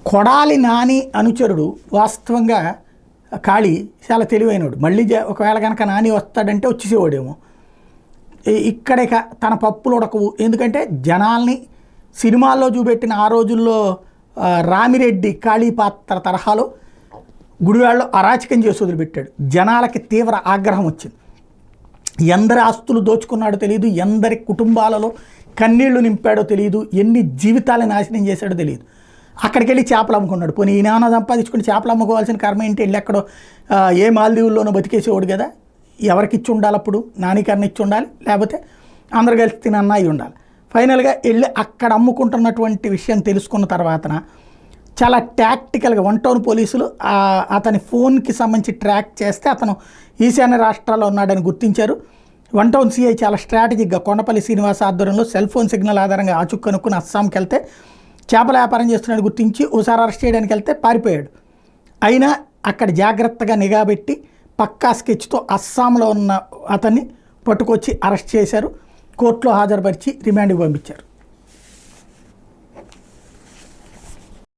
కొడాలి నాని అనుచరుడు వాస్తవంగా కాళీ చాలా తెలివైనడు. మళ్ళీ ఒకవేళ కనుక నాని వస్తాడంటే వచ్చేసేవాడేమో. ఇక్కడే తన పప్పులు ఉడకవు. ఎందుకంటే జనాల్ని సినిమాల్లో చూపెట్టిన ఆ రోజుల్లో రామిరెడ్డి కాళీ పాత్ర తరహాలో గుడివాడలో అరాచకం చేసి వదిలిపెట్టాడు. జనాలకి తీవ్ర ఆగ్రహం వచ్చింది. ఎందరి ఆస్తులు దోచుకున్నాడో తెలియదు, ఎందరి కుటుంబాలలో కన్నీళ్లు నింపాడో తెలియదు, ఎన్ని జీవితాలను నాశనం చేశాడో తెలియదు. అక్కడికి వెళ్ళి చేపలు అమ్ముకున్నాడు. పోనీ ఈయన సంపాదించుకుని చేపలు అమ్ముకోవాల్సిన కర్మ ఏంటి? వెళ్ళి ఎక్కడో ఏ మాల్దీవుల్లోనో బతికేసేవాడు కదా. ఎవరికి ఇచ్చి ఉండాలి? అప్పుడు నానికన్నా ఇచ్చి ఉండాలి, లేకపోతే అందరు కలిసి తినన్నా అయి ఉండాలి. ఫైనల్గా వెళ్ళి అక్కడ అమ్ముకుంటున్నటువంటి విషయం తెలుసుకున్న తర్వాతన చాలా టాక్టికల్గా 1 టౌన్ పోలీసులు అతని ఫోన్కి సంబంధించి ట్రాక్ చేస్తే అతను ఈశాన్య రాష్ట్రాల్లో ఉన్నాడని గుర్తించారు. 1 టౌన్ సిఐ చాలా స్ట్రాటజిక్గా కొండపల్లి శ్రీనివాస ఆధ్వర్యంలో సెల్ ఫోన్ సిగ్నల్ ఆధారంగా ఆచుక్కు కనుక్కుని అస్సాంకి వెళ్తే చేపల వ్యాపారం చేస్తున్నాడు గుర్తించి ఓసారి అరెస్ట్ చేయడానికి వెళ్తే పారిపోయాడు. అయినా అక్కడ జాగ్రత్తగా నిఘా పెట్టి పక్కా స్కెచ్తో అస్సాంలో ఉన్న అతన్ని పట్టుకొచ్చి అరెస్ట్ చేశారు. కోర్టులో హాజరుపరిచి రిమాండ్కి పంపించారు.